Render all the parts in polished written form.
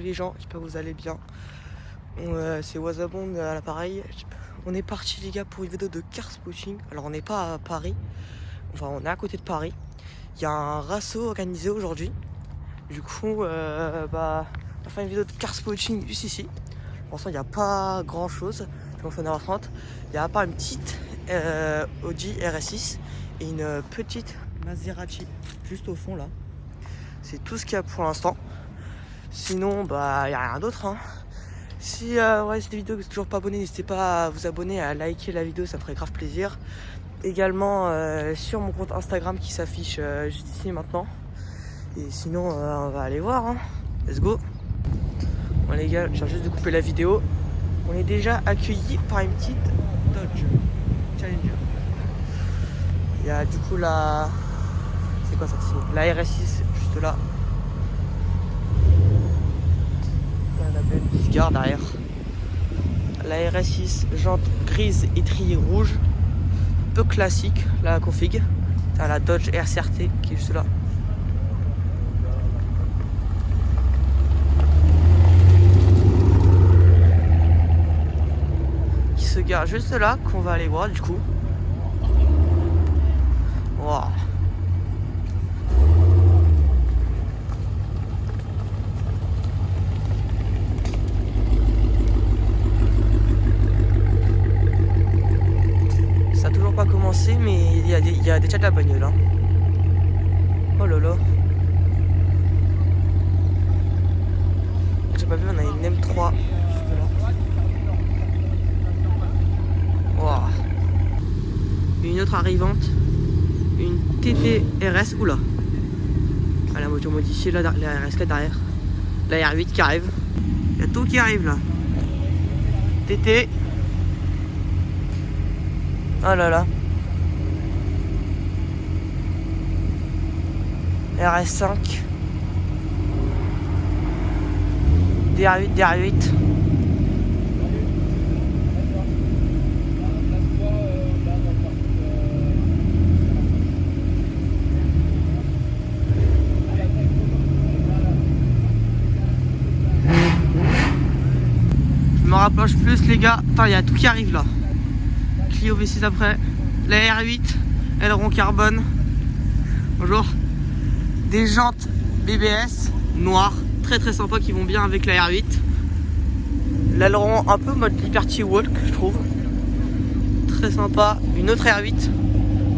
les gens, j'espère que vous allez bien. C'est Wazabond à l'appareil. On est parti les gars pour une vidéo de car spotting. Alors on n'est pas à Paris, enfin on est à côté de Paris. Il y a un rasso organisé aujourd'hui. Du coup on va faire une vidéo de car spotting juste ici. Pour l'instant il n'y a pas grand chose. On fait 9h30. Il y a à part une petite Audi RS6 et une petite Maserati juste au fond là. C'est tout ce qu'il y a pour l'instant. Sinon bah il n'y a rien d'autre hein. Si cette vidéo vous êtes toujours pas abonné, n'hésitez pas à vous abonner, à liker la vidéo, ça me ferait grave plaisir. Également sur mon compte Instagram qui s'affiche juste ici maintenant. Et sinon on va aller voir hein. Let's go. Bon les gars, je viens juste de couper la vidéo. On est déjà accueillis par une petite Dodge Challenger. Il y a du coup la... C'est quoi ça ici? La RS6 juste là. La belle Disgard derrière. La RS6 jante grise étrier rouge. Peu classique la config. T'as la Dodge RCRT qui est juste là. Qui se gare juste là, qu'on va aller voir du coup. Wow. Ça a toujours pas commencé, mais il y a déjà de la bagnole hein. Oh là là. J'ai pas vu, on a une M3 juste là. Wow. Une autre arrivante, une TT RS, oula. Ah, la voiture modifiée là, la RS4 derrière. La R8 qui arrive. Il y a tout qui arrive là. TT. Oh là là. RS5. DR8, DR8. Je me rapproche plus les gars. Attends, il y a tout qui arrive là. Clio V6 après. La R8. Aileron carbone. Bonjour. Des jantes BBS noires. Très très sympa qui vont bien avec la R8. L'aileron un peu mode Liberty Walk je trouve. Très sympa. Une autre R8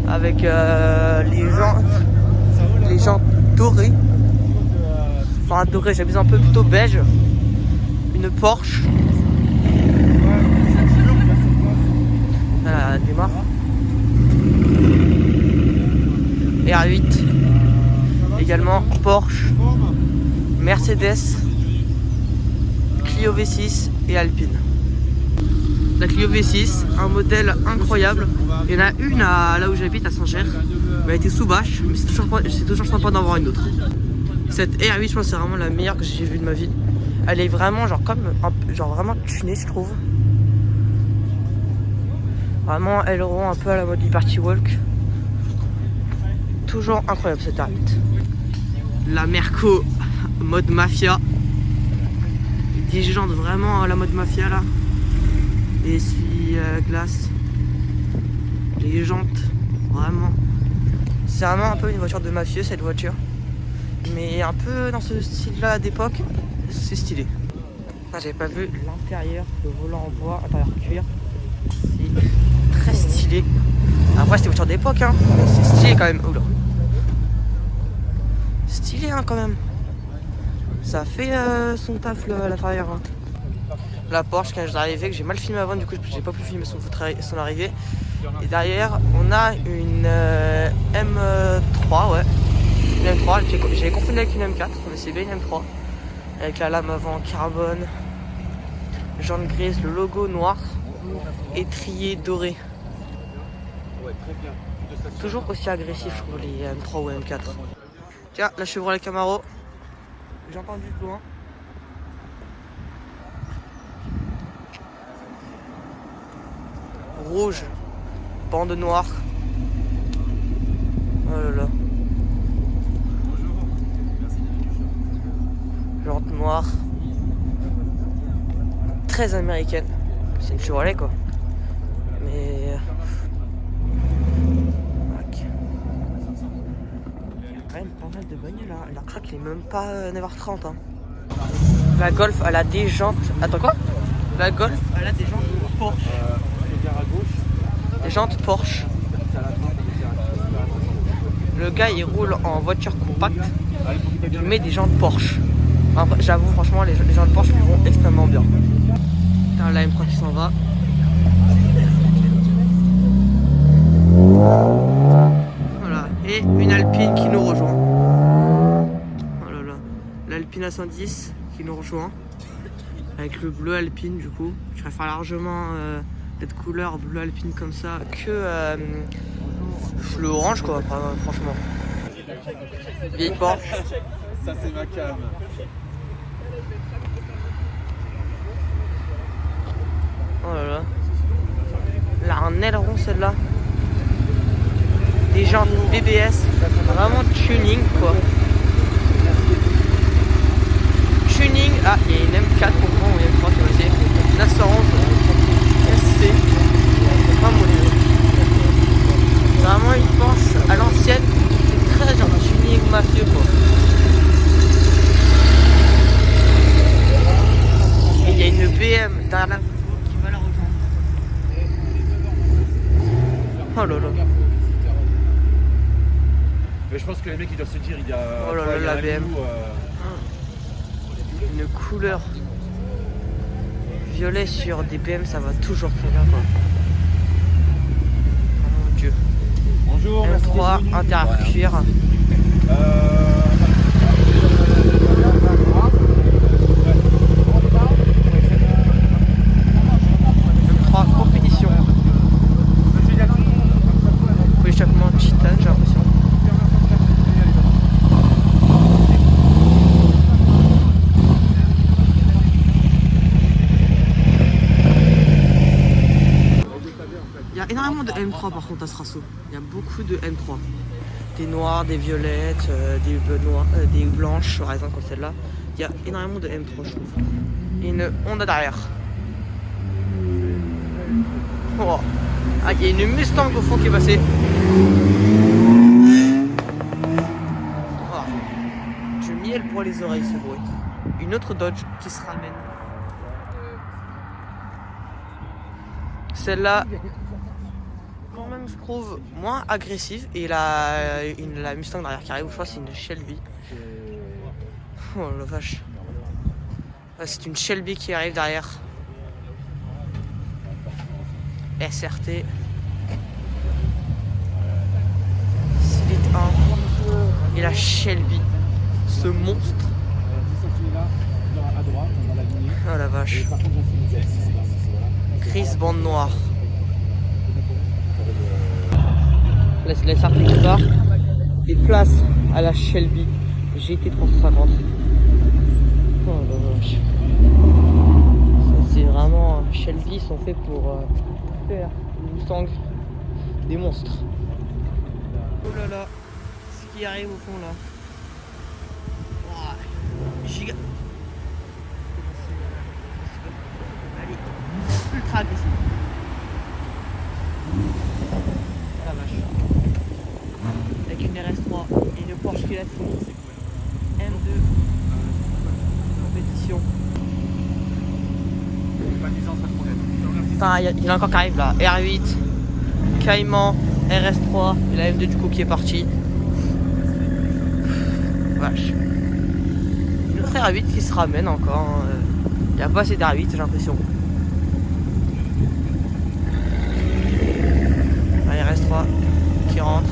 avec les jantes dorées. Enfin dorées, j'abuse un peu, plutôt beige. Une Porsche. Elle démarre. R8. Également Porsche, Mercedes, Clio V6 et Alpine. La Clio V6, un modèle incroyable. Il y en a une là où j'habite à Saint-Cher. Elle a été sous bâche, mais c'est toujours sympa d'en voir une autre. Cette R8, je pense c'est vraiment la meilleure que j'ai vue de ma vie. Elle est vraiment genre vraiment tunée je trouve. Vraiment aileron un peu à la mode Liberty Walk. Toujours incroyable cette R8. La Merco mode mafia. Des jantes vraiment à la mode mafia là. Les essuie-glaces. Les jantes. Vraiment. C'est vraiment un peu une voiture de mafieux cette voiture. Mais un peu dans ce style là d'époque. C'est stylé. Ah, j'avais pas vu l'intérieur. Le volant en bois, intérieur cuir. C'est très stylé. Après c'est une voiture d'époque hein. Mais c'est stylé quand même. Oula. Stylé hein quand même. Ça fait son taf à l'intérieur hein. La Porsche quand je suis arrivé, que j'ai mal filmé avant, du coup j'ai pas pu filmer son arrivée. Et derrière on a une M3 ouais. Une M3, j'avais confondu avec une M4, mais c'est bien une M3. Avec la lame avant carbone, jante grise, le logo noir, étrier doré. Toujours aussi agressif je trouve les M3 ou M4. Tiens, la Chevrolet Camaro. J'ai entendu de loin. Rouge. Bande noire. Oh là là. Jante noire. très américaine. C'est une Chevrolet quoi. Mais... Ok. Il y a quand même pas mal de bagnoles là. La craque il est même pas 9h30 hein. La Golf elle a des jantes... Attends quoi? La Golf elle a des jantes Porsche. Des jantes Porsche. Le gars il roule en voiture compacte. Il met des jantes Porsche. Enfin, j'avoue franchement les jantes Porsche lui vont extrêmement bien. Putain, la M3 qui s'en va. Voilà. Et une Alpine qui nous rejoint. Oh là là. L'Alpine A110 qui nous rejoint. Avec le bleu Alpine du coup. Je préfère largement cette couleur bleu Alpine comme ça que le orange quoi, franchement. Vieille Porsche. Ça c'est ma cam. Oh là là. Elle a un aileron celle-là. Des jantes BBS. Vraiment tuning quoi. Tuning. Ah, il y a une M4 pour moi ou une M3 qui va essayer. Une Assurance SC. Oh mon dieu. Vraiment il pense à l'ancienne. C'est très genre tuning mafieux quoi. Et il y a une BM derrière la qui va la rejoindre. Oh là là. Mais je pense que les mecs ils doivent se dire il y a. Oh là là, la BM. Une couleur violet sur des BM, ça va toujours très bien quoi. Oh mon dieu. Bonjour. M3 intérieur cuir. M3 compétition. Échappement titane, j'ai l'impression. Il y a énormément de M3 par contre à ce raceau. Il y a beaucoup de M3. Des noirs, des violettes, des blanches, par exemple comme celle-là. Il y a énormément de M3 je trouve. Et une Honda derrière. Oh. Ah, il y a une Mustang au fond qui est passée. Oh. Du miel pour les oreilles ce bruit. Une autre Dodge qui se ramène. Celle-là, quand même je trouve moins agressive. Et la Mustang derrière qui arrive, je crois c'est une Shelby. Oh la vache. C'est une Shelby qui arrive derrière. SRT. Split 1. Et la Shelby. Ce monstre. Oh la vache. Grise bande noire. Là c'est la SRT qui part. Et place à la Shelby GT 350. Oh la vache. Ça c'est vraiment Shelby, sont faits pour faire des Mustang, des monstres. Oh là là, ce qui arrive au fond là. Wow. Giga. Allez, ultra agressif. Oh la vache. Avec une RS3 et une Porsche qui la tourne. M2 compétition. Enfin, il y en a encore qui arrive là. R8, Cayman, RS3 et la M2 du coup qui est partie. Vache. Une autre R8 qui se ramène encore. Il n'y a pas assez d'R8 j'ai l'impression. La RS3 qui rentre.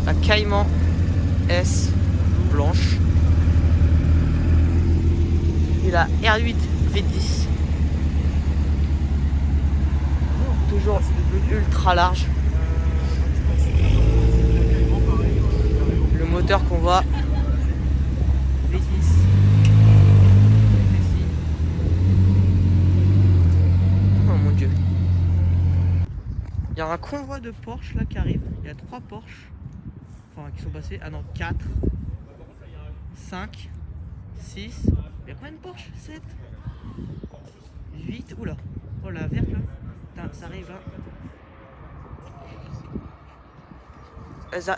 La Cayman S blanche. Et la R8 V10. Toujours ultra large. Le moteur qu'on voit V10. Oh mon dieu. Il y a un convoi de Porsche là qui arrive. Il y a 3 Porsche. Enfin qui sont passés. Ah non, 4, 5, 6. Il y a combien de Porsche? 7. 8, oula. Oh la verte là. Putain, ça arrive là.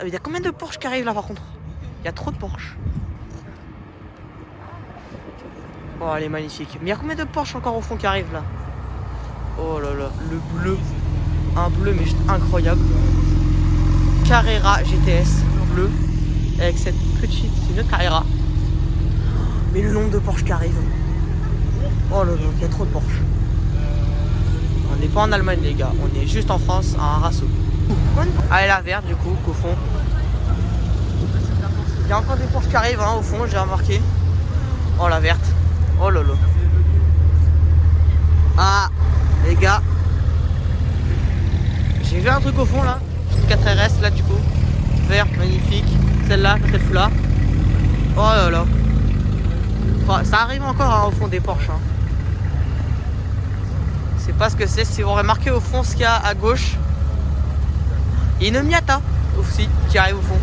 Il y a combien de Porsche qui arrivent là par contre? Il y a trop de Porsche. Oh, elle est magnifique. Mais il y a combien de Porsche encore au fond qui arrivent là? Oh là là, le bleu. Un bleu mais juste incroyable. Carrera GTS bleu. Avec cette petite, c'est une Carrera. Mais le nombre de Porsche qui arrivent. Oh là là, il y a trop de Porsche. On n'est pas en Allemagne les gars, on est juste en France à Arasso. Ah et la verte du coup, qu'au fond. Il y a encore des Porsche qui arrivent hein, au fond, j'ai remarqué. Oh la verte. Oh là là. Ah les gars. J'ai vu un truc au fond là. Une 4RS là du coup. Vert, magnifique. Celle-là, celle-là. Oh là là. Oh, ça arrive encore hein, au fond des Porsche. Hein. Je sais pas ce que c'est. Si vous remarquez au fond ce qu'il y a à gauche. Il y a une Miata aussi qui arrive au fond.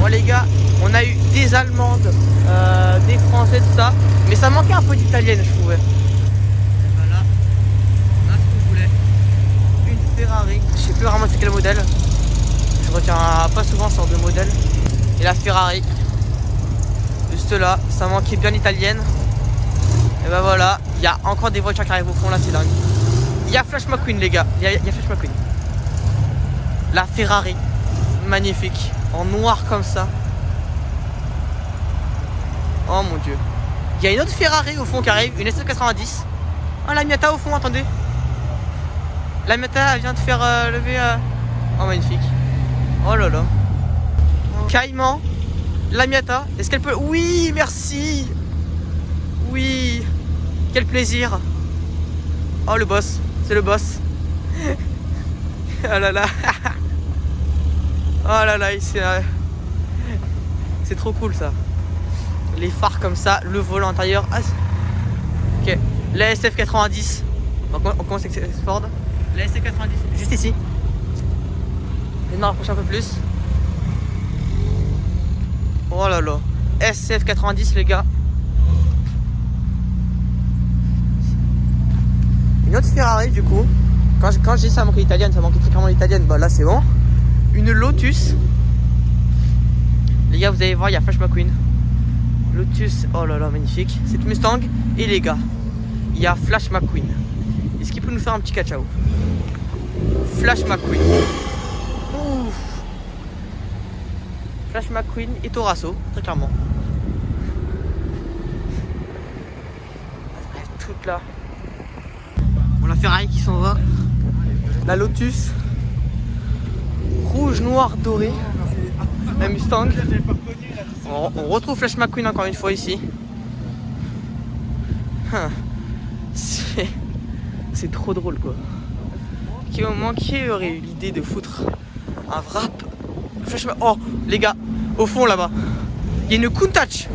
Bon les gars, on a eu des Allemandes, des Français, tout ça. Mais ça manquait un peu d'italienne je trouvais. Et voilà. On a ce qu'on voulait. Une Ferrari. Je sais plus vraiment c'est quel modèle. Je retiens pas souvent ce genre de modèle. Et la Ferrari. Juste là, ça manquait bien italienne. Et ben voilà, il y a encore des voitures qui arrivent au fond là, c'est dingue. Il y a Flash McQueen les gars, il y a Flash McQueen. La Ferrari, magnifique, en noir comme ça. Oh mon dieu. Il y a une autre Ferrari au fond qui arrive, une SF90. Oh la Miata au fond, attendez. La Miata elle vient de faire lever... Oh magnifique. Oh là là. Caïman. La Miata, est-ce qu'elle peut... Oui, merci. Oui. Quel plaisir. Oh le boss, c'est le boss. Oh là là. Oh là là, c'est trop cool ça. Les phares comme ça, le volant intérieur. Ah, ok, la SF90. On commence avec Ford. La SF90, juste ici. Et on en rapproche un peu plus. Oh là là, SF90 les gars. Une autre Ferrari du coup. Quand je dis ça manquait l'italienne, ça manquait très clairement l'italienne. Bah là c'est bon. Une Lotus. Les gars vous allez voir, il y a Flash McQueen. Lotus, oh là là magnifique. C'est une Mustang. Et les gars, il y a Flash McQueen. Est-ce qu'il peut nous faire un petit cacao? Flash McQueen. Ouf. Flash McQueen et Torasso, très clairement. Toute là. Bon, la Ferrari qui s'en va. La Lotus. Rouge, noir, doré. La Mustang. On retrouve Flash McQueen encore une fois ici. C'est trop drôle quoi. Qui aurait eu l'idée de foutre un wrap Flash McQueen. Oh les gars, au fond là-bas, il y a une Countach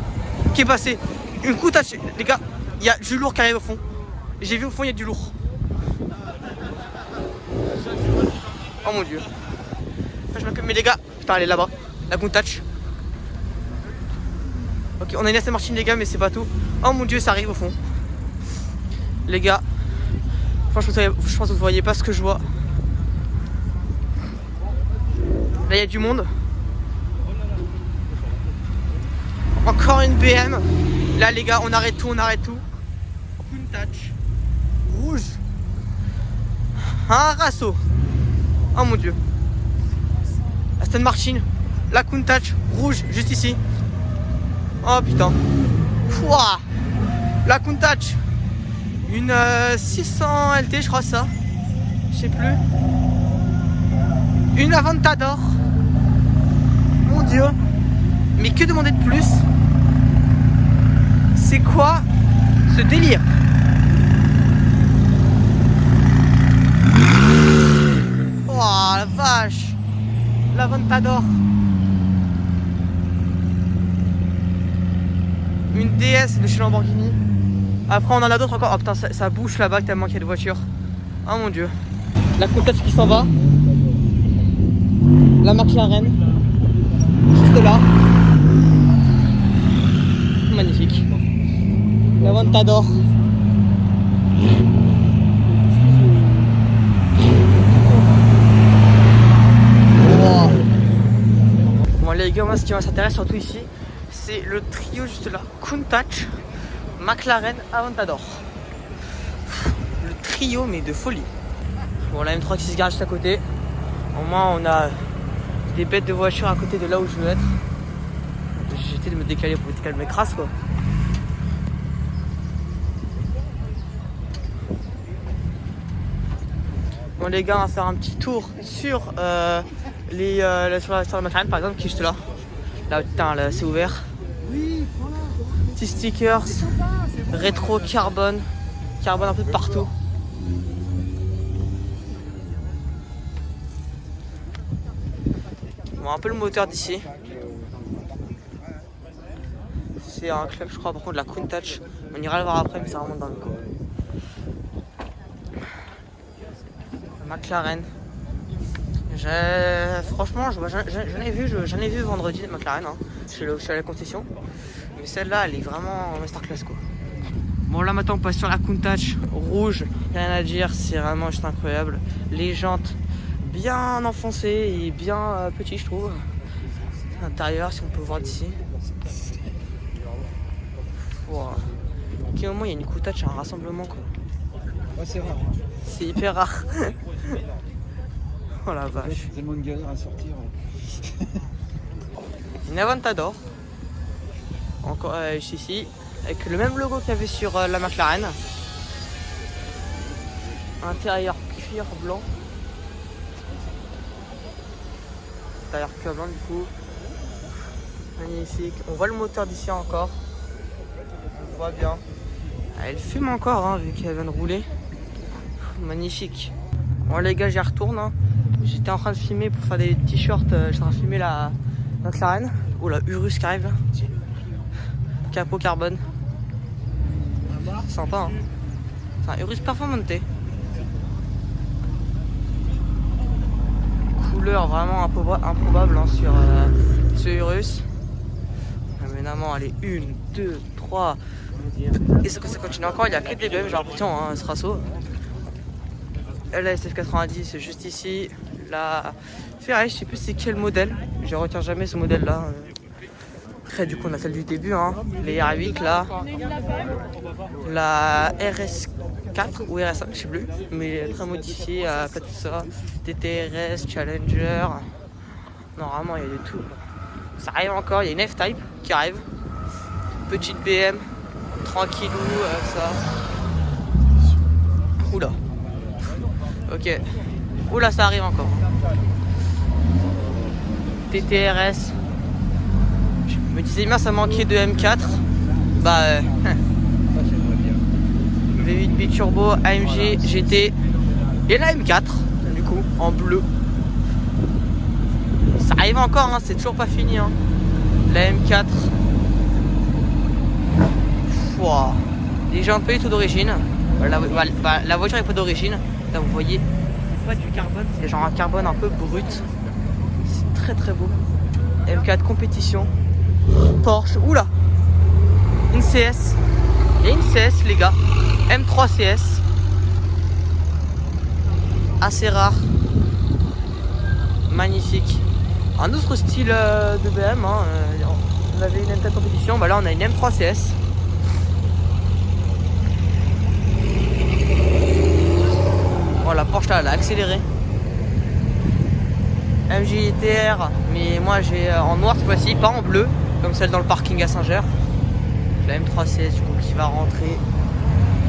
qui est passée. Une Countach, les gars, il y a du lourd qui arrive au fond. J'ai vu au fond il y a du lourd. Oh mon dieu. Mais les gars, putain elle est là-bas, la Countach. Ok, on a une Aston Martin les gars, mais c'est pas tout. Oh mon dieu, ça arrive au fond. Les gars, franchement, je pense que vous voyez pas ce que je vois. Là il y a du monde. Encore une BM. Là les gars, on arrête tout, Countach. Rouge. Un Rasso. Oh mon dieu. Aston Martin. La Countach. Rouge, juste ici. Oh putain. Pouah. La Countach. Une 600 LT je crois ça. Je sais plus. Une Aventador. Mon dieu. Mais que demander de plus? C'est quoi ce délire? Oh la vache. L'Aventador. Une DS de chez Lamborghini. Après on en a d'autres encore. Oh putain ça bouge là-bas tellement qu'il y a de voitures. Oh mon dieu. La Countach qui s'en va. La McLaren. Juste là. Magnifique. L'Aventador. les gars, moi ce qui m'intéresse surtout ici, c'est le trio juste là, Countach, McLaren, Aventador. Le trio mais de folie. Bon, la M3 qui se gare juste à côté. Au moins on a des bêtes de voitures à côté de là où je veux être. J'ai essayé de me décaler pour éviter qu'elle m'écrase quoi. Bon les gars, on va faire un petit tour sur sur la McLaren par exemple qui est juste là. Là putain, là c'est ouvert. Petits stickers, rétro carbone un peu de partout. Bon, un peu le moteur d'ici. C'est un club je crois par contre de la Countach. On ira le voir après mais ça remonte dans le coin. McLaren. Franchement, j'en ai vu vendredi de McLaren. Hein. Je suis à la concession. Mais celle-là, elle est vraiment masterclass quoi. Bon là maintenant on passe sur la Countach rouge. Rien à dire, c'est vraiment juste incroyable. Les jantes bien enfoncées et bien petites je trouve. L'intérieur si on peut voir d'ici. Wow. À quel moment il y a une Countach à un rassemblement quoi. Ouais, c'est rare. C'est hyper rare. Oh la vache. C'est tellement une galère à sortir. Une Aventador. Encore ici. Avec le même logo qu'il y avait sur la McLaren. Intérieur cuir blanc. Intérieur cuir blanc du coup. Magnifique. On voit le moteur d'ici encore. On voit bien. Elle fume encore hein, vu qu'elle vient de rouler. Magnifique. Bon les gars, j'y retourne. Hein. J'étais en train de filmer pour faire des t-shirts. J'étais en train de filmer la McLaren. Oh la Urus qui arrive là. Capot carbone. Sympa hein. C'est un Urus Performante. Couleur vraiment improbable hein, sur ce Urus. Évidemment, allez, 1, 2, 3. Et ça continue encore, il y a que des BM, j'ai l'impression, hein, ce raceau. La SF90, c'est juste ici. La Ferrari, je sais plus c'est quel modèle. Je retiens jamais ce modèle là. Après, du coup, on a celle du début, hein. Les R8 là. La RS4 ou RS5, je sais plus. Mais très modifiée, tout ça. TTRS, Challenger. Normalement, il y a de tout. Ça arrive encore, il y a une F-Type qui arrive. Petite BM, tranquillou, ça. Oula. Ok. Oula, ça arrive encore. TTRS. Je me disais bien, ça manquait de M4. Bah, V8 biturbo, AMG, GT. Et la M4, du coup, en bleu. Ça arrive encore, hein, c'est toujours pas fini. Hein. La M4. Wow. Les jantes pas du tout d'origine. La voiture est pas d'origine. Là vous voyez, c'est pas du carbone, c'est genre un carbone un peu brut. C'est très très beau. M4 compétition. Porsche. Oula. Une CS. Il y a une CS les gars. M3 CS. Assez rare. Magnifique. Un autre style de BM. Hein. On avait une M4 compétition. Bah là on a une M3 CS. Oh la Porsche là, elle a accéléré. MG ITR, mais moi j'ai en noir cette fois-ci, pas en bleu, comme celle dans le parking à Saint-Ger. La M3 CS du coup qui va rentrer.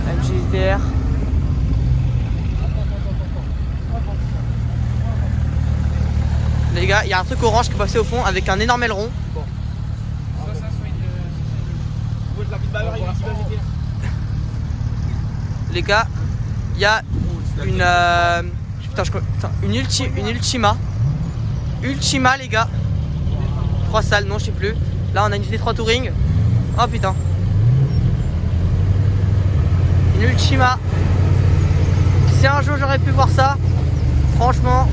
MG ITR. Les gars, il y a un truc orange qui est passé au fond avec un énorme aileron. Les gars, il y a une Ultima. Ultima les gars. 3 salles, non je sais plus. Là on a une GT3 Touring. Oh putain. Une Ultima. Si un jour j'aurais pu voir ça, franchement.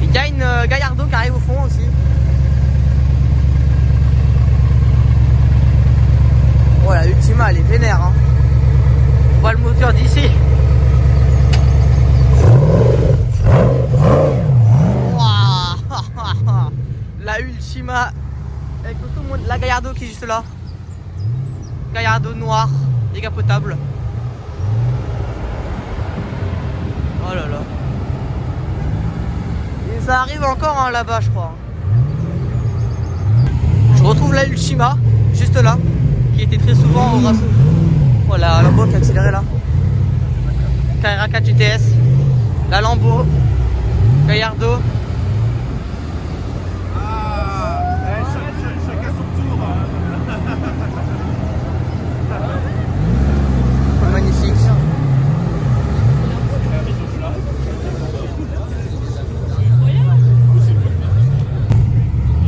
Il y a une Gallardo qui arrive au fond aussi. Oh la Ultima elle est vénère hein. On voit le moteur d'ici. Wow. la Gallardo qui est juste là. Gallardo noir, décapotable. Oh là là. Et ça arrive encore hein, là-bas, je crois. Je retrouve la Ultima, juste là, qui était très souvent au Rasso. Voilà, la Lambo qui a accéléré là. Carrera 4 GTS, la Lambo, Gallardo. Chacun son tour. Magnifique.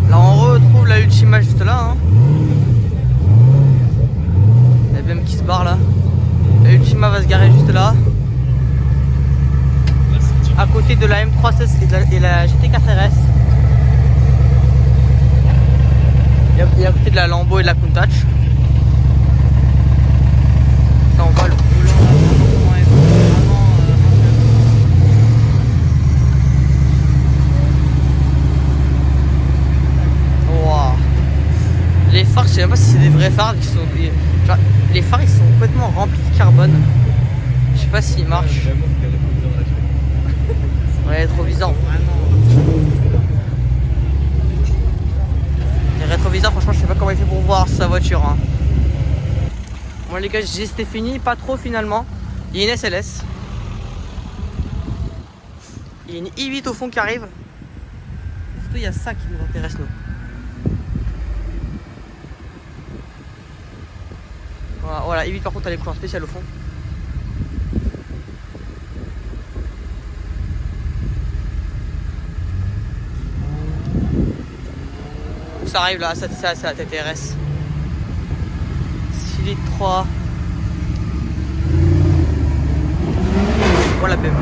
Là on retrouve la Ultima juste là. Hein. La BM qui se barre là. La Ultima va se garer juste là. À côté de la M316 et la GT4 RS. Et à côté de la Lambo et de la Countach. Là on voit le volant là, vraiment. Wow. Les phares, je sais même pas si c'est des vrais phares qui sont. Genre, les phares ils sont complètement remplis de carbone. Je sais pas s'ils marchent. Ouais, rétroviseur vraiment. Les rétroviseurs, franchement, je sais pas comment il fait pour voir sa voiture. Hein. Bon, les gars, c'était fini, pas trop finalement. Il y a une SLS. Il y a une i8 au fond qui arrive. Surtout, il y a ça qui nous intéresse, nous. Voilà, i8 par contre, elle est couleur spéciale au fond. Ça arrive là, ça c'est la TTRS. 6 litres 3. Voilà la BM.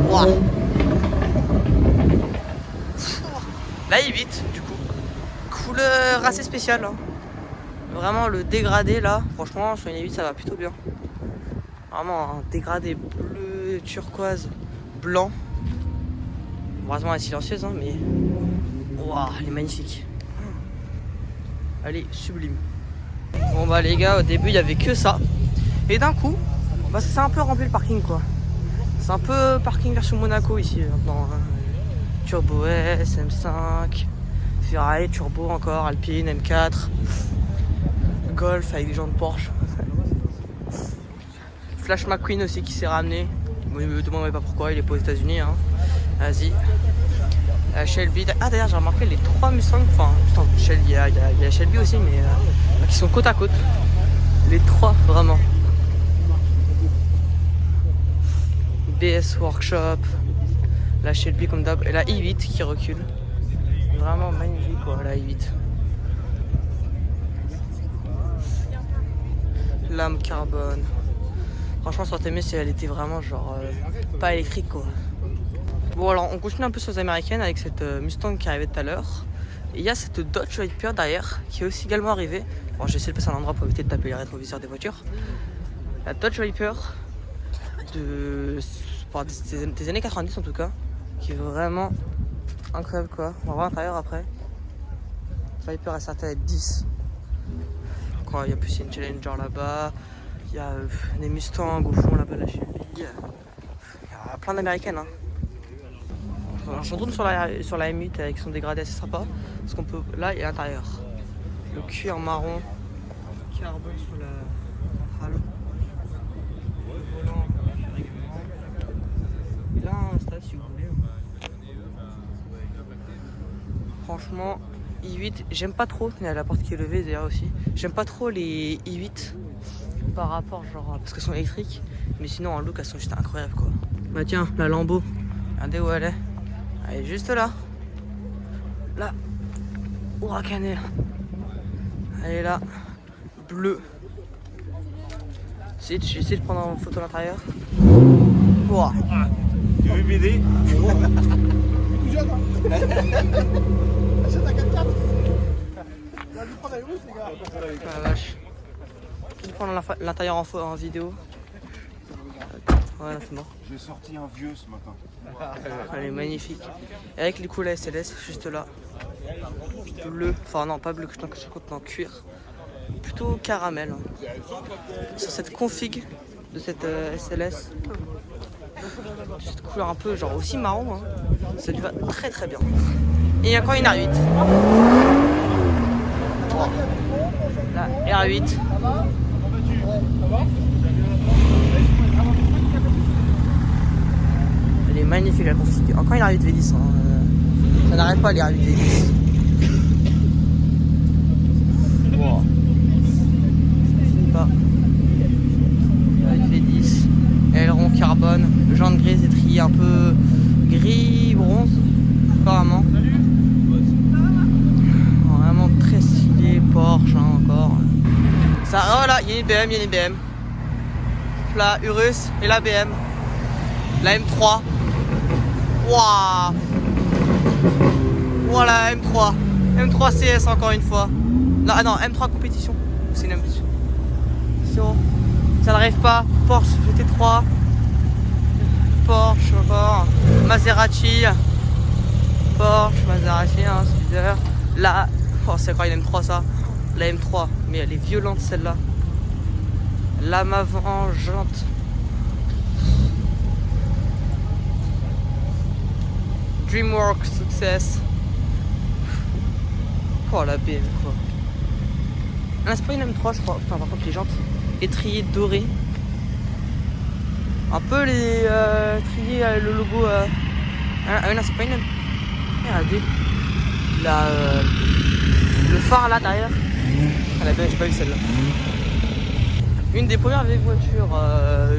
Wow. La i8 du coup. Couleur assez spéciale. Hein. Vraiment le dégradé là, franchement sur une i8 ça va plutôt bien. Vraiment un dégradé bleu, turquoise, blanc. Heureusement elle est silencieuse hein, mais. Waouh, elle est magnifique. Elle est sublime. Bon bah les gars, au début il y avait que ça. Et d'un coup, bah ça s'est un peu rempli le parking quoi. C'est un peu parking version Monaco ici maintenant. Hein. Turbo S, M5, Ferrari, Turbo encore, Alpine, M4, Golf avec des jantes Porsche. Flash McQueen aussi qui s'est ramené. Bon, ne me demandez pas pourquoi, il est pas aux États-Unis. Hein. Vas-y. Shelby. Ah d'ailleurs j'ai remarqué les 3 Mustangs, enfin Shelby, il y a Shelby aussi mais qui sont côte à côte. Les 3 vraiment. BS Workshop, la Shelby comme d'hab et la i8 qui recule. Vraiment magnifique quoi la i8. Lame carbone. Franchement ça aurait été mieux si elle était vraiment genre pas électrique quoi. Bon alors on continue un peu sur les américaines avec cette Mustang qui arrivait tout à l'heure. Et il y a cette Dodge Viper derrière qui est aussi également arrivée. Bon j'ai essayé de passer un endroit pour éviter de taper les rétroviseurs des voitures. La Dodge Viper des années 90 en tout cas. Qui est vraiment incroyable quoi. On va voir l'intérieur après. Viper est sortie à 10. Quoi, il y a plus une Challenger là-bas. Il y a des Mustangs au fond là-bas la Shelby. Il y a plein d'américaines hein. Je retourne sur la M8 avec son dégradé assez sympa. Parce qu'on peut. Là, il y a l'intérieur. Le cuir marron. Carbone sur la halo. Le volant, règlement. Et là, un stade si vous voulez. Franchement, i8, j'aime pas trop. Il y a la porte qui est levée d'ailleurs aussi. J'aime pas trop les i8 par rapport, genre, parce qu'elles sont électriques. Mais sinon, en look, elles sont juste incroyables quoi. Bah, tiens, la Lambo. Regardez où elle est. Elle est juste là. Là. Huracané. Elle est là. Bleue. J'ai essayé de prendre en photo à l'intérieur. Wow. Tu veux m'aider? Plus jeune, hein. Achète un 4x4. Il a dû prendre la russe, les gars. Ah la vache. Je vais prendre l'intérieur en vidéo. Voilà, c'est mort. J'ai sorti un vieux ce matin. Elle est magnifique. Et avec les couleurs SLS juste là. Bleu, enfin non pas bleu que je compte en cuir. Plutôt caramel. Sur cette config de cette SLS. Cette couleur un peu genre aussi marron. Hein. Ça lui va très très bien. Et il y a encore une R8. Wow. La R8. Elle est magnifique la config. Encore une R8 V10. Hein. Ça n'arrête pas les R8 V10. Wow. Pas. R8 V10. Aileron carbone. Jantes grises étriées un peu gris bronze. Apparemment. Vraiment très stylé. Porsche hein, encore. Ça, oh là, il y a une BM, il y a une BM. La Urus et la BM. La M3. Waouh. Voilà M3. M3 CS encore une fois. Non, ah non, M3 compétition. C'est une M3. Ça n'arrive pas. Porsche GT3. Porsche encore. Maserati. Porsche, Maserati, hein, speeder. Là, oh, c'est encore une M3 ça. La M3, mais elle est violente celle-là. Lame avant, jante. Dreamworks Success. Oh la BM quoi. Ah, c'est pas une M3 je crois. Enfin, par contre les jantes étriées dorées. Un peu les étriées, le logo. Ah non c'est pas une M. Regardez. Le phare là derrière. Ah la BM j'ai pas vu celle-là. Une des premières vieilles voitures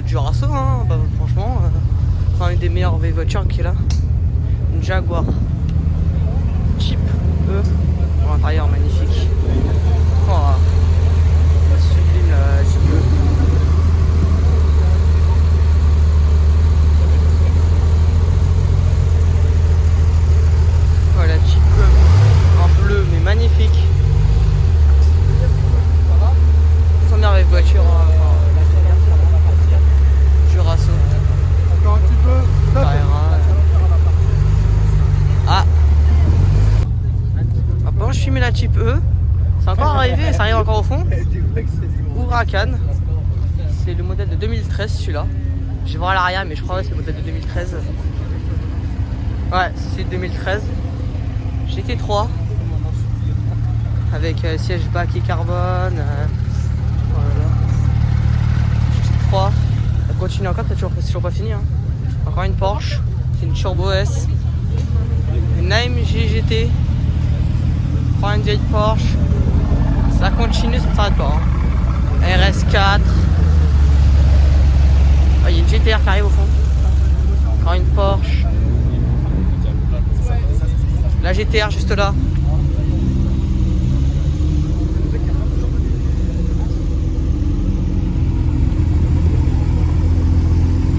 du Rasso, hein, bah, franchement. Enfin une des meilleures vieilles voitures qui est là. Une Jaguar Type E. Pour l'intérieur magnifique. Oh, sublime la Type E. Voilà Type E en bleu mais magnifique. Première vieille voiture du Rasso. Encore un petit peu. Ah. Bon, je filmais la Type E. C'est encore arrivé, ça arrive encore au fond. Huracan. C'est le modèle de 2013 celui-là. Je vais voir à l'arrière, mais je crois que c'est le modèle de 2013. Ouais, c'est 2013. GT3. Avec siège bac et carbone. Voilà. GT3. Elle continue encore, c'est toujours pas fini. Hein. Encore une Porsche. C'est une Turbo S. Une AMG GT. Prends une vieille Porsche. Ça continue, ça ne s'arrête pas. Hein. RS4. Oh, il y a une GTR qui arrive au fond. Encore une Porsche. La GTR juste là.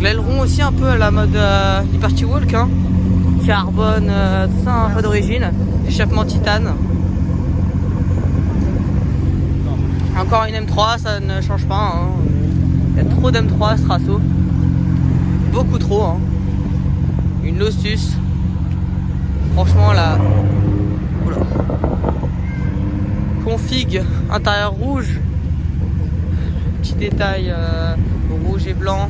L'aileron aussi un peu à la mode Liberty Walk. Hein. Carbone, tout ça, hein, pas d'origine. Échappement titane. Encore une M3, ça ne change pas. Hein. Il y a trop d'M3 ce Rasso. Beaucoup trop. Hein. Une Lotus. Franchement là. Oula. Config intérieur rouge. Petit détail rouge et blanc.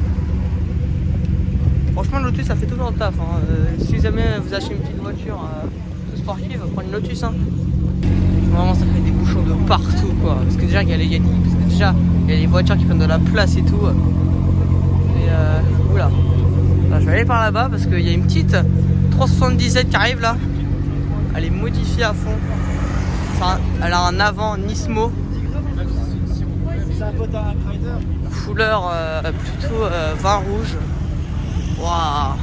Franchement, Lotus ça fait toujours le taf. Hein. Si jamais vous achetez une petite voiture sportive, prenez une Lotus. Hein. Vraiment, ça fait des bouchons de partout quoi. Parce que déjà, il y a les voitures qui prennent de la place et tout. Et oula. Là, je vais aller par là-bas parce qu'il y a une petite 377 qui arrive là. Elle est modifiée à fond. Enfin, elle a un avant Nismo. Couleur plutôt vin rouge. Waouh.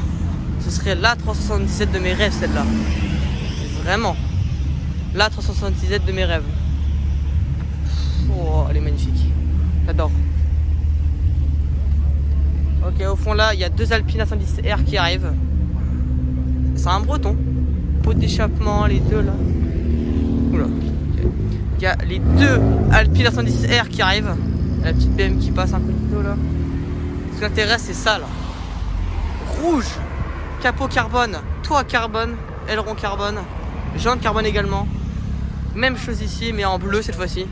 Ce serait la 377 de mes rêves celle-là. Vraiment. La 377 de mes rêves. Oh, elle est magnifique. J'adore. Ok, au fond là, il y a deux Alpine A110R qui arrivent. C'est un breton. Pot d'échappement, les deux là. Oula. Okay. Il y a les deux Alpine A110R qui arrivent. La petite BM qui passe un peu de dos là. Ce qui m'intéresse, c'est ça là. rouge, capot carbone, toit carbone, aileron carbone, jantes carbone également. Même chose ici, mais en bleu cette fois-ci.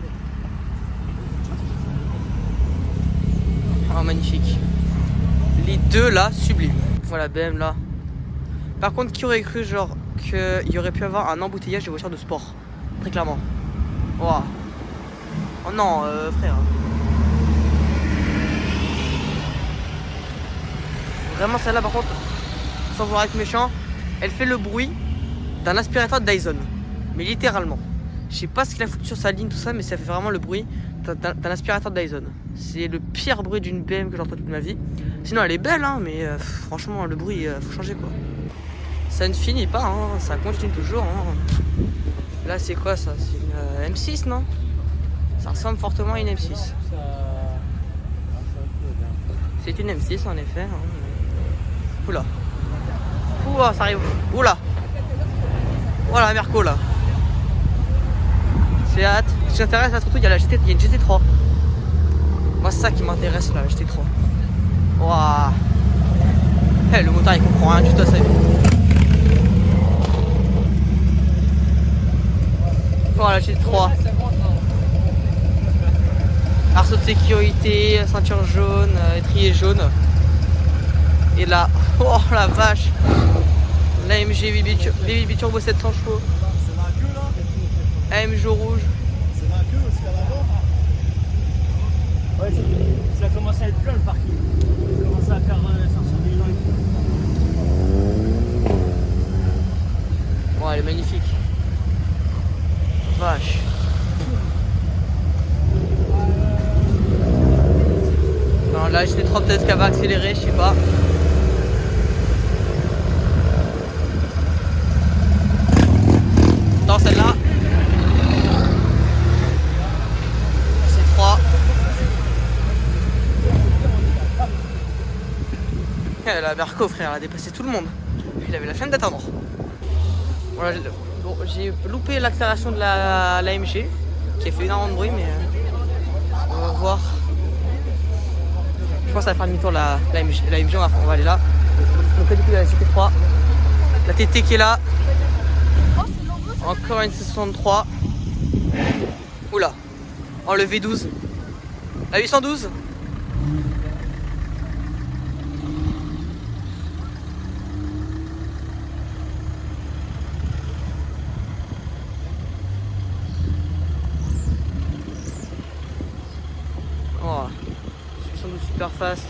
Oh, magnifique. Les deux là, sublimes. Voilà, BM là. Par contre, qui aurait cru genre qu'il y aurait pu avoir un embouteillage de voitures de sport? Très clairement. Wow. Oh non, frère. Vraiment celle-là par contre, sans vouloir être méchant, elle fait le bruit d'un aspirateur Dyson. Mais littéralement. Je sais pas ce qu'il a foutu sur sa ligne, tout ça, mais ça fait vraiment le bruit d'un aspirateur Dyson. C'est le pire bruit d'une BM que j'ai entendu de ma vie. Sinon elle est belle, hein, mais franchement le bruit, faut changer quoi. Ça ne finit pas, hein, ça continue toujours. Hein. Là c'est quoi ça? C'est une M6 non? Ça ressemble fortement à une M6. C'est une M6 en effet. Hein. Oula. Ouah, ça arrive. Oula. Voilà Merco là. C'est hâte. Ce qui m'intéresse là surtout, il y a une GT3. Moi c'est ça qui m'intéresse là, la GT3. Waouh. Hey, le moteur il comprend rien du tout à ça. Voilà, la GT3. Arceau de sécurité, ceinture jaune, étrier jaune. Et là, oh la vache. L'AMG VB Turbo 700 chevaux. C'est dans la queue là? AMG rouge. C'est dans la queue aussi à l'avant? Ouais, ça commence à être plein le parking. Ça commence à faire sortir des gens et tout. Bon, elle est magnifique. Vache. Non, là, j'étais trop peut-être qu'elle va accélérer, je sais pas. Dans celle-là. C'est 3. La Merco, frère, elle a dépassé tout le monde. Il avait la flemme d'attendre. Voilà, bon, j'ai loupé l'accélération de l'AMG qui a fait énormément de bruit, mais on va voir. Je pense que ça va faire demi-tour l'AMG, on va aller là. Donc là du coup il y a la GT3, la TT qui est là. Encore une 663. Oula. Oh le V12. La 812. Oh, 812 super fast.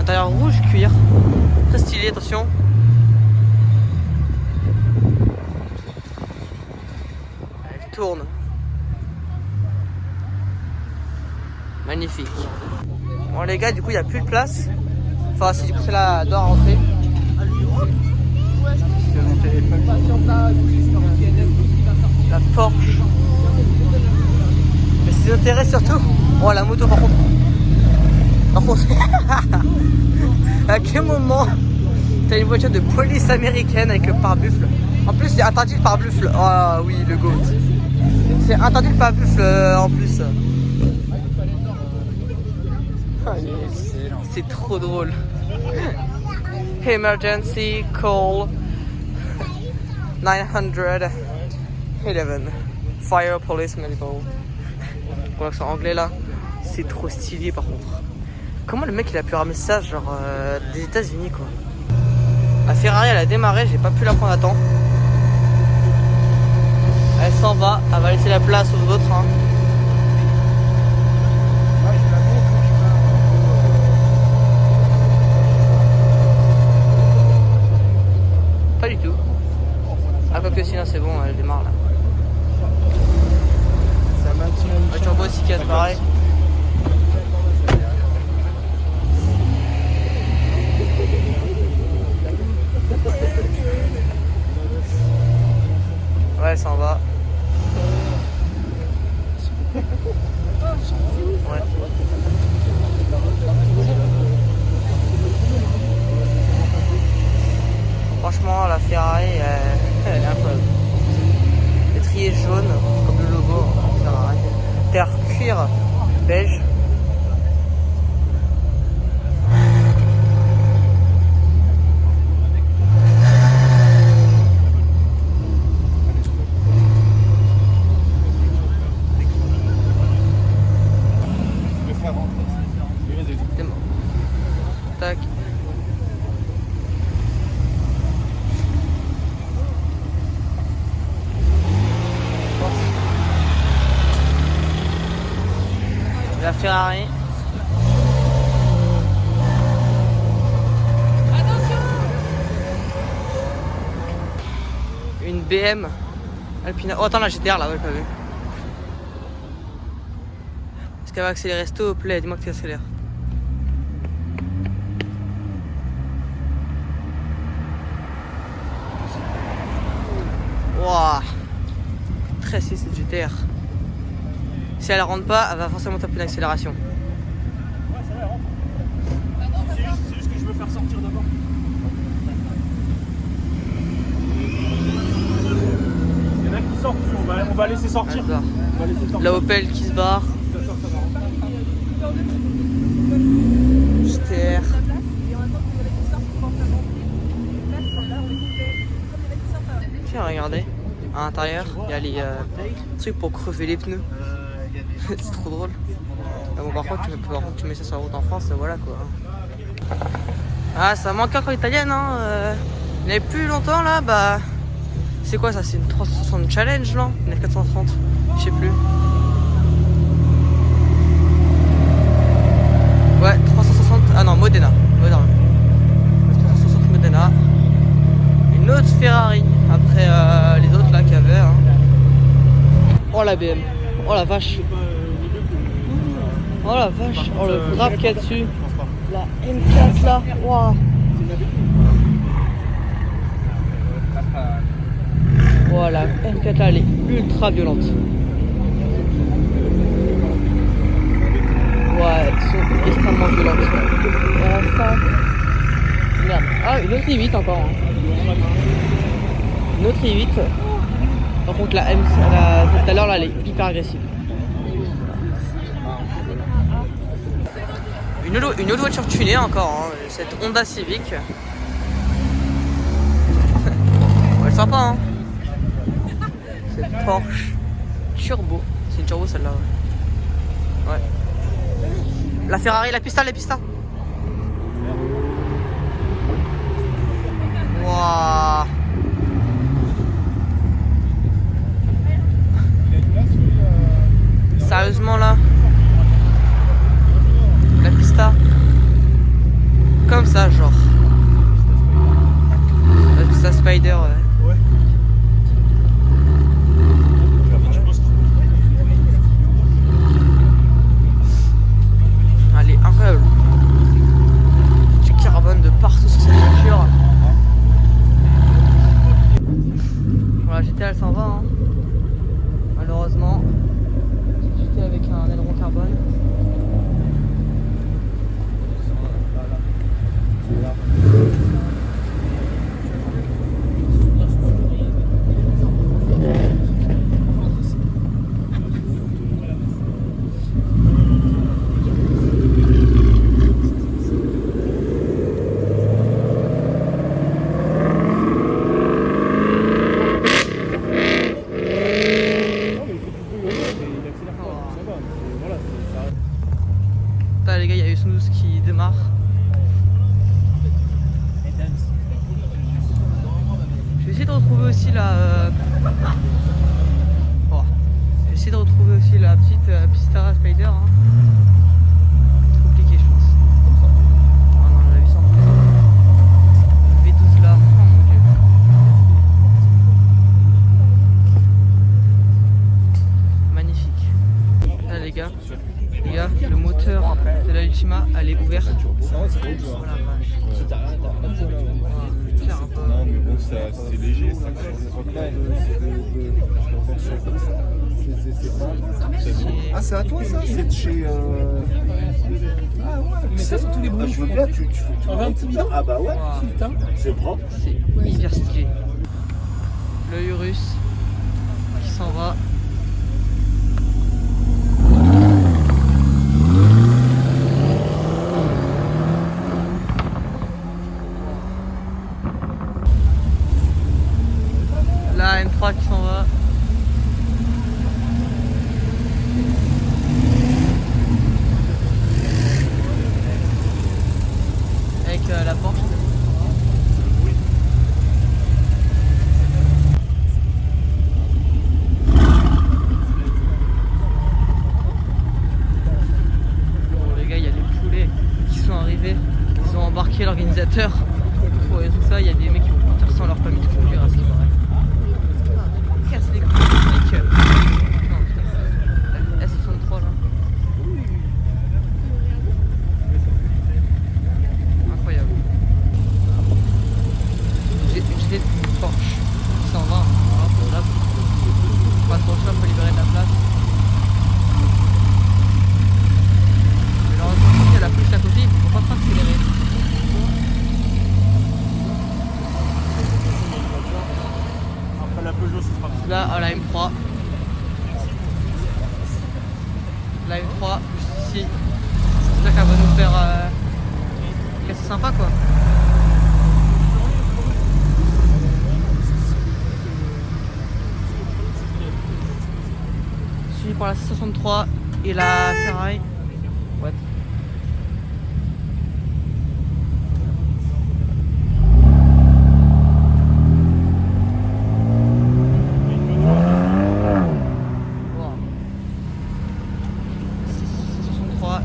Intérieur rouge cuir, très stylé, attention. Elle tourne. Magnifique. Bon les gars, du coup il n'y a plus de place. Enfin si du coup celle-là doit rentrer. La Porsche. Mais ce qui nous intéresse surtout, oh la moto par contre. À quel moment t'as une voiture de police américaine avec le pare-buffle? En plus c'est interdit le pare-buffle. Ah oui le GOAT. C'est interdit le pare-buffle en plus. C'est trop drôle. Emergency call 911 Fire Police Medical. Pour l'accent anglais là, c'est trop stylé par contre. Comment le mec il a pu ramener ça genre des États-Unis quoi. La Ferrari elle a démarré, j'ai pas pu la prendre à temps. Elle s'en va, elle va laisser la place aux autres. Hein. Pas du tout. Ah quoique sinon c'est bon, elle démarre là. Ça maintient une Turbo aussi qui a pareil. Ouais, elle s'en va. Ouais. Franchement, la Ferrari, elle est gris jaune, comme le logo, Ferrari. Terre cuir beige. C'est bon. Tac. La Ferrari. Une BM Alpina. Oh attends, la GTR là, ouais, pas vu. Est-ce qu'elle va accélérer? S'il te plaît, dis-moi que tu accélères. Wouah, très si cette GTR. Si elle rentre pas, elle va forcément taper une accélération. Ouais, ça va, elle rentre. C'est juste que je veux faire sortir d'abord. Il y en a qui sortent, on va laisser sortir. D'accord. On va laisser sortir. La Opel qui se barre. GTR. Tiens, regardez. À l'intérieur, il y a les trucs pour crever les pneus. C'est trop drôle. Ah bon, par contre, tu mets ça sur la route en France, voilà quoi. Ah, ça manque encore italienne, hein. Il n'y avait plus longtemps là, bah. C'est quoi ça? C'est une 360 Challenge, non? Une F430, je sais plus. Ouais, 360. Ah non, Modena. 360 Modena. Une autre Ferrari après les autres là qu'il y avait. Hein. Oh la BM. Oh la vache. Oh la vache. Oh le grave qu'il y a dessus. La M4 là. Waouh. Voilà, M4 là, elle est ultra violente. Ouais, elles sont extrêmement violentes. Enfin. Merde. Ah, une autre i8 encore. Hein. Une autre i8. Par contre, la M, tout à l'heure, là, elle est hyper agressive. Une autre voiture tunée encore, hein. Cette Honda Civic. Ouais, sympa, hein. Cette Porsche Turbo. C'est une turbo celle-là, ouais. Ouais. La Ferrari, la pista. Wouah. Sérieusement là. La pista. Comme ça, genre. La pista Spider, ouais. Elle est incroyable. Du carbone de partout sur cette voiture. Voilà, GT elle s'en va. Hein. Malheureusement. GT avec un aileron carbone. Là les gars, il y a Snooze qui démarre. Je vais essayer de retrouver aussi la... Oh. Je vais essayer de retrouver aussi la petite Pista Spider. Hein. C'est compliqué, je pense. Ah non, on a vu ça en plus. V12 là, oh mon dieu. Magnifique. Là les gars, le moteur de la Ultima, elle est ouverte. Ça, c'est beau, Oh la vache. Non, mais bon, c'est léger, ça. Ah, c'est à toi ça? C'est de chez. Ah ouais, mais ça, c'est tous les bouts. Je veux bien, tu en veux un petit bidon? Ah bah ouais, c'est propre. C'est hyper stylé. Le Urus qui s'en va. La M3 qui s'en va. Avec la Porsche. Bon les gars, il y a les poulets qui sont arrivés. Ils ont embarqué l'organisateur. Pour tout ça, il y a des mecs qui vont partir sans leur permis de conduire à ce qui paraît. Casse les couilles de flics. Non, putain. S63 là. Incroyable. J'ai une Porsche 120. Voilà, pas trop cher pour libérer de la place. Mais malheureusement, il y a la police à côté, ils ne vont pas accélérer. Après la Peugeot, ce sera plus. Là, à la M3. La M3, juste ici. C'est là qu'elle va nous faire casser sympa quoi. Suivi par la 63 et la Ferrari. What?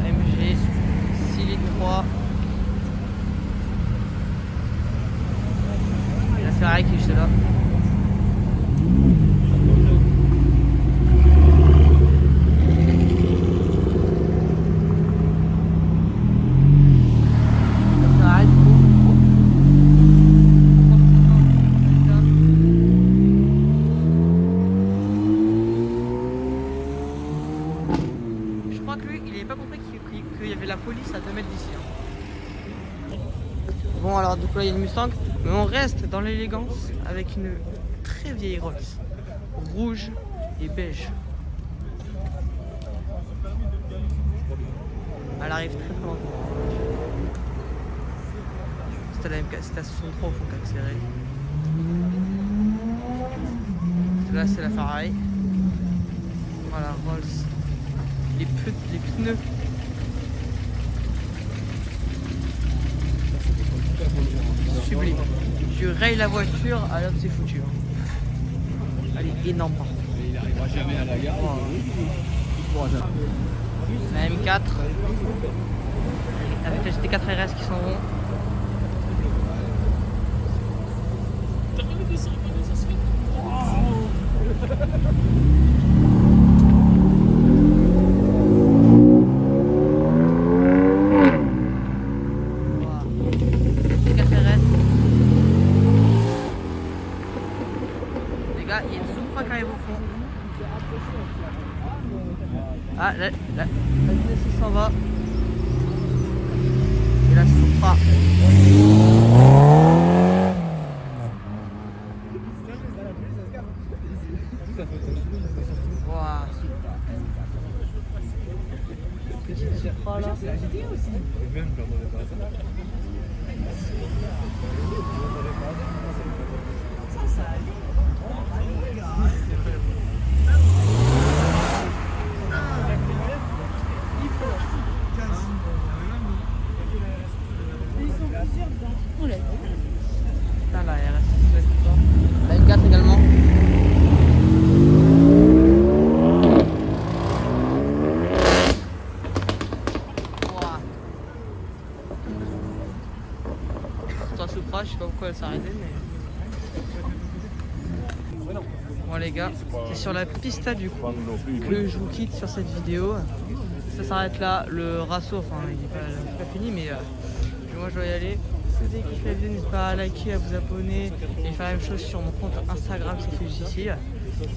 MG 6 litres 3 et la Ferrari qui est juste là. La Ferrari du coup. Je crois que lui, il n'avait pas compris qu'il y avait la police à 2 mètres d'ici. Hein. Bon alors du coup là il y a une Mustang, mais on reste dans l'élégance avec une très vieille Rolls, rouge et beige. Elle arrive très très lentement. C'était la MK, c'était à 63 au fond qu'elle accélérait. Là c'est la Ferrari. Voilà Rolls. Les pneus. Sublime. Je raye la voiture, alors c'est foutu. Hein. Elle est énorme par contre. Il n'arrivera jamais à la gare. La M4. Avec la GT4 RS qui s'en vont. Il y a une Supra qui arrive au fond. Ah, la Genesis s'en va. Et la Supra. Wow. Petite Supra là. Putain, la RS6 la M4 également. Wow. C'est un Supra, je sais pas pourquoi elle s'est arrêtée mais. Bon les gars, c'est sur la pista du coup que je vous quitte sur cette vidéo. Ça s'arrête là, le rasso, enfin il n'est pas fini mais moi je dois y aller. Si vous avez kiffé la vidéo, n'hésitez pas à liker, à vous abonner et faire la même chose sur mon compte Instagram, c'est fait ici.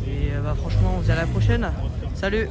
Et franchement on se dit à la prochaine. Salut!